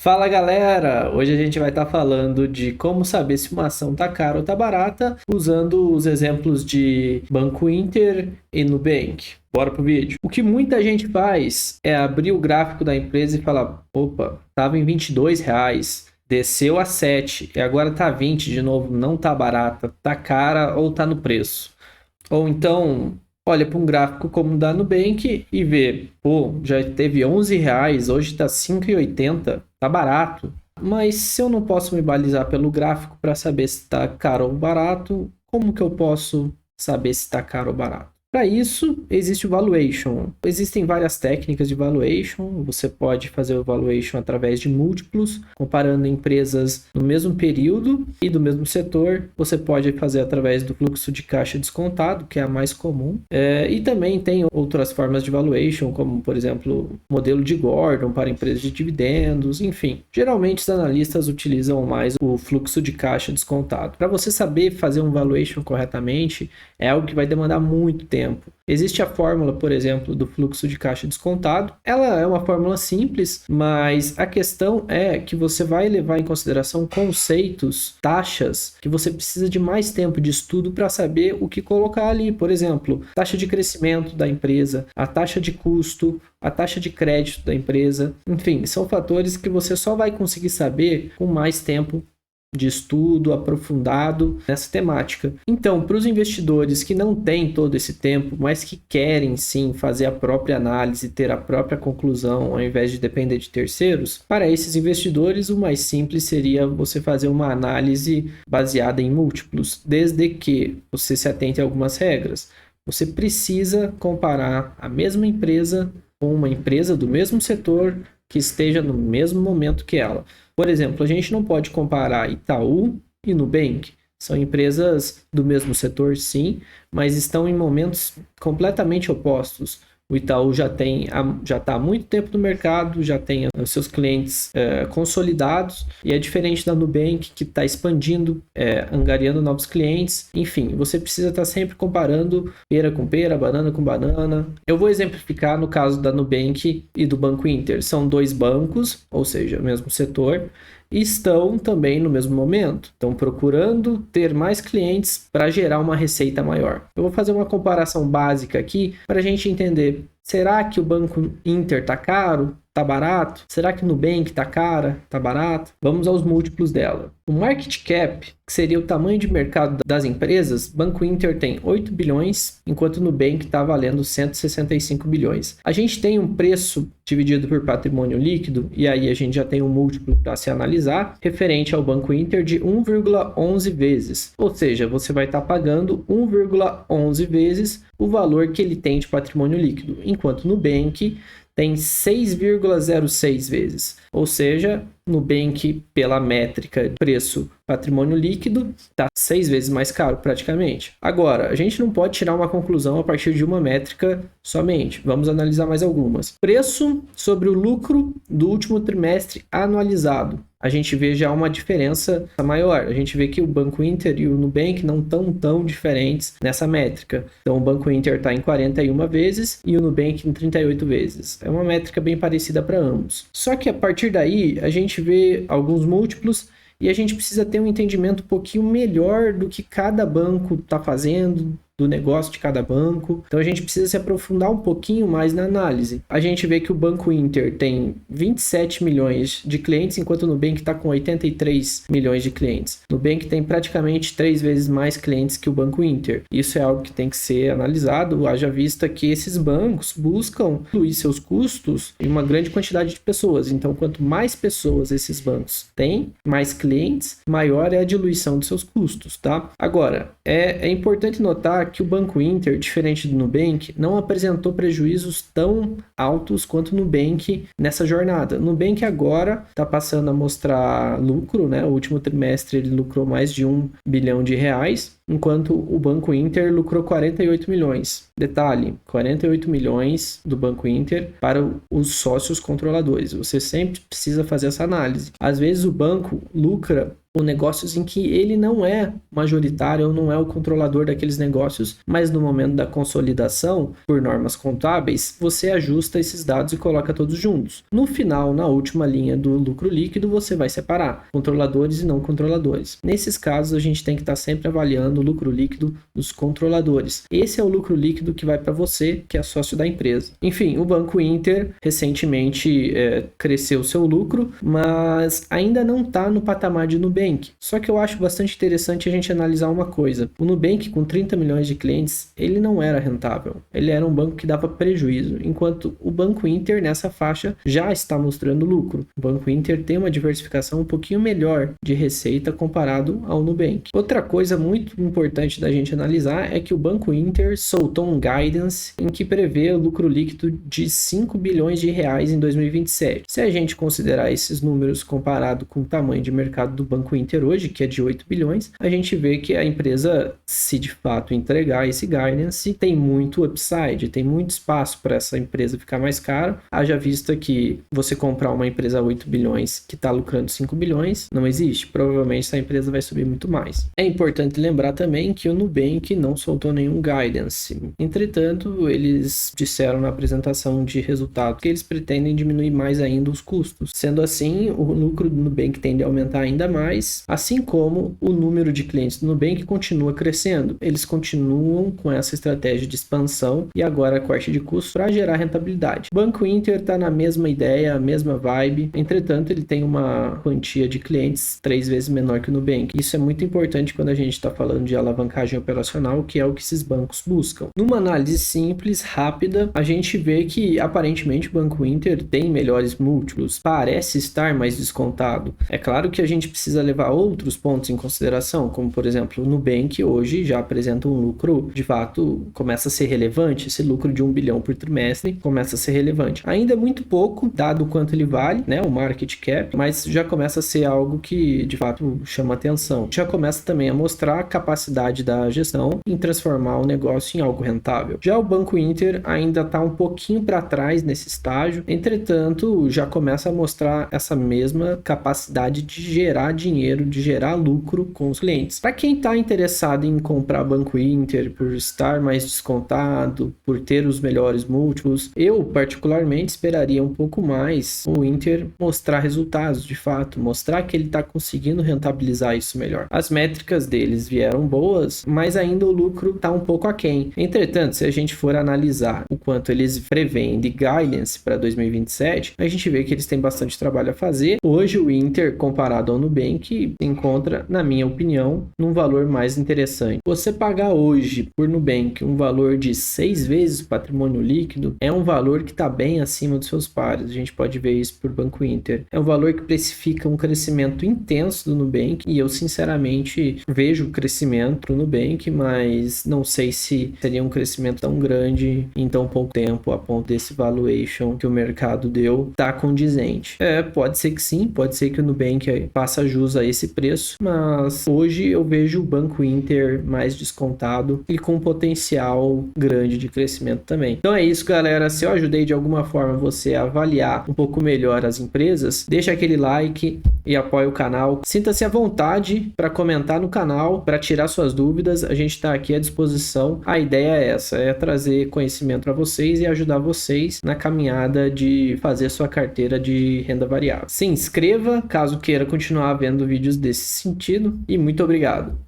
Fala galera! Hoje a gente vai estar falando de como saber se uma ação tá cara ou tá barata, usando os exemplos de Banco Inter e Nubank. Bora pro vídeo. O que muita gente faz é abrir o gráfico da empresa e falar: opa, tava em R$ 22, desceu a 7 e agora tá 20 de novo, não tá barata, tá cara ou tá no preço. Ou então olha para um gráfico como o da Nubank e vê, pô, já teve R$ 11, hoje está 5,80, tá barato. Mas se eu não posso me balizar pelo gráfico para saber se está caro ou barato, como que eu posso saber se está caro ou barato? Para isso, existe o valuation. Existem várias técnicas de valuation. Você pode fazer o valuation através de múltiplos, comparando empresas no mesmo período e do mesmo setor. Você pode fazer através do fluxo de caixa descontado, que é a mais comum. E também tem outras formas de valuation, como, por exemplo, modelo de Gordon para empresas de dividendos, enfim. Geralmente, os analistas utilizam mais o fluxo de caixa descontado. Para você saber fazer um valuation corretamente, é algo que vai demandar muito tempo. Existe a fórmula, por exemplo, do fluxo de caixa descontado. Ela é uma fórmula simples, mas a questão é que você vai levar em consideração conceitos, taxas, que você precisa de mais tempo de estudo para saber o que colocar ali. Por exemplo, taxa de crescimento da empresa, a taxa de custo, a taxa de crédito da empresa. Enfim, são fatores que você só vai conseguir saber com mais tempo de estudo aprofundado nessa temática. Então, para os investidores que não têm todo esse tempo, mas que querem sim fazer a própria análise, ter a própria conclusão, ao invés de depender de terceiros, para esses investidores o mais simples seria você fazer uma análise baseada em múltiplos, desde que você se atente a algumas regras. Você precisa comparar a mesma empresa com uma empresa do mesmo setor que esteja no mesmo momento que ela. Por exemplo, a gente não pode comparar Itaú e Nubank. São empresas do mesmo setor, sim, mas estão em momentos completamente opostos. O Itaú já está há muito tempo no mercado, já tem os seus clientes consolidados, e é diferente da Nubank, que está expandindo, angariando novos clientes. Enfim, você precisa estar sempre comparando pera com pera, banana com banana. Eu vou exemplificar no caso da Nubank e do Banco Inter. São dois bancos, ou seja, o mesmo setor, e estão também no mesmo momento. Estão procurando ter mais clientes para gerar uma receita maior. Eu vou fazer uma comparação básica aqui para a gente entender. Será que o Banco Inter está caro? Está barato? Será que o Nubank está cara? Está barato? Vamos aos múltiplos dela. O market cap, que seria o tamanho de mercado das empresas, Banco Inter tem 8 bilhões, enquanto o Nubank está valendo 165 bilhões. A gente tem um preço dividido por patrimônio líquido, e aí a gente já tem um múltiplo para se analisar, referente ao Banco Inter de 1,11 vezes. Ou seja, você vai estar pagando 1,11 vezes o valor que ele tem de patrimônio líquido, enquanto o Nubank tem 6,06 vezes. Ou seja, Nubank, pela métrica de preço patrimônio líquido, está 6 vezes mais caro praticamente. Agora, a gente não pode tirar uma conclusão a partir de uma métrica somente. Vamos analisar mais algumas. Preço sobre o lucro do último trimestre anualizado. A gente vê já uma diferença maior. A gente vê que o Banco Inter e o Nubank não estão tão diferentes nessa métrica. Então, o Banco Inter está em 41 vezes e o Nubank em 38 vezes. É uma métrica bem parecida para ambos. Só que a partir daí, a gente vê alguns múltiplos e a gente precisa ter um entendimento um pouquinho melhor do que cada banco está fazendo, do negócio de cada banco. Então a gente precisa se aprofundar um pouquinho mais na análise. A gente vê que o Banco Inter tem 27 milhões de clientes, enquanto o Nubank está com 83 milhões de clientes. O Nubank tem praticamente 3 vezes mais clientes que o Banco Inter. Isso é algo que tem que ser analisado, haja vista que esses bancos buscam incluir seus custos em uma grande quantidade de pessoas. Então, quanto mais pessoas esses bancos têm, mais clientes, maior é a diluição de seus custos, tá? Agora, é importante notar que o Banco Inter, diferente do Nubank, não apresentou prejuízos tão altos quanto o Nubank nessa jornada. O Nubank agora está passando a mostrar lucro, né? O último trimestre ele lucrou mais de R$ 1 bilhão, enquanto o Banco Inter lucrou 48 milhões. Detalhe, 48 milhões do Banco Inter para os sócios controladores. Você sempre precisa fazer essa análise. Às vezes o banco lucra ou negócios em que ele não é majoritário ou não é o controlador daqueles negócios, mas no momento da consolidação, por normas contábeis, você ajusta esses dados e coloca todos juntos. No final, na última linha do lucro líquido, você vai separar controladores e não controladores. Nesses casos, a gente tem que estar sempre avaliando o lucro líquido dos controladores. Esse é o lucro líquido que vai para você, que é sócio da empresa. Enfim, o Banco Inter recentemente cresceu seu lucro, mas ainda não está no patamar de Nubank. Só que eu acho bastante interessante a gente analisar uma coisa. O Nubank, com 30 milhões de clientes, ele não era rentável. Ele era um banco que dava prejuízo, enquanto o Banco Inter, nessa faixa, já está mostrando lucro. O Banco Inter tem uma diversificação um pouquinho melhor de receita comparado ao Nubank. Outra coisa muito importante da gente analisar é que o Banco Inter soltou um guidance em que prevê lucro líquido de 5 bilhões de reais em 2027. Se a gente considerar esses números comparado com o tamanho de mercado do Banco Inter hoje, que é de 8 bilhões, a gente vê que a empresa, se de fato entregar esse guidance, tem muito upside, tem muito espaço para essa empresa ficar mais cara. Haja vista que você comprar uma empresa a 8 bilhões que está lucrando 5 bilhões, não existe. Provavelmente essa empresa vai subir muito mais. É importante lembrar também que o Nubank não soltou nenhum guidance. Entretanto, eles disseram na apresentação de resultados que eles pretendem diminuir mais ainda os custos. Sendo assim, o lucro do Nubank tende a aumentar ainda mais, assim como o número de clientes do Nubank continua crescendo. Eles continuam com essa estratégia de expansão e agora corte de custos para gerar rentabilidade. O Banco Inter está na mesma ideia, a mesma vibe, entretanto ele tem uma quantia de clientes 3 vezes menor que o Nubank. Isso é muito importante quando a gente está falando de alavancagem operacional, que é o que esses bancos buscam. Numa análise simples, rápida, a gente vê que aparentemente o Banco Inter tem melhores múltiplos, parece estar mais descontado. É claro que a gente precisa levar outros pontos em consideração, como por exemplo o Nubank hoje já apresenta um lucro, de fato começa a ser relevante, esse lucro de 1 bilhão por trimestre começa a ser relevante. Ainda é muito pouco, dado o quanto ele vale, né, o market cap, mas já começa a ser algo que de fato chama atenção. Já começa também a mostrar a capacidade da gestão em transformar o negócio em algo rentável. Já o Banco Inter ainda está um pouquinho para trás nesse estágio, entretanto já começa a mostrar essa mesma capacidade de gerar dinheiro, de gerar lucro com os clientes. Para quem está interessado em comprar Banco Inter por estar mais descontado, por ter os melhores múltiplos, eu particularmente esperaria um pouco mais o Inter mostrar resultados, de fato, mostrar que ele está conseguindo rentabilizar isso melhor. As métricas deles vieram boas, mas ainda o lucro está um pouco aquém. Entretanto, se a gente for analisar o quanto eles preveem de guidance para 2027, a gente vê que eles têm bastante trabalho a fazer. Hoje o Inter, comparado ao Nubank, se encontra, na minha opinião, num valor mais interessante. Você pagar hoje por Nubank um valor de 6 vezes o patrimônio líquido é um valor que está bem acima dos seus pares. A gente pode ver isso por Banco Inter. É um valor que precifica um crescimento intenso do Nubank e eu sinceramente vejo o crescimento para o Nubank, mas não sei se seria um crescimento tão grande em tão pouco tempo a ponto desse valuation que o mercado deu tá condizente. Pode ser que sim, pode ser que o Nubank faça jus a esse preço, mas hoje eu vejo o Banco Inter mais descontado e com potencial grande de crescimento também. Então é isso, galera. Se eu ajudei de alguma forma você a avaliar um pouco melhor as empresas, deixa aquele like e apoie o canal. Sinta-se à vontade para comentar no canal, para tirar suas dúvidas. A gente está aqui à disposição. A ideia é essa, é trazer conhecimento para vocês e ajudar vocês na caminhada de fazer sua carteira de renda variável. Se inscreva caso queira continuar vendo vídeos desse sentido e muito obrigado.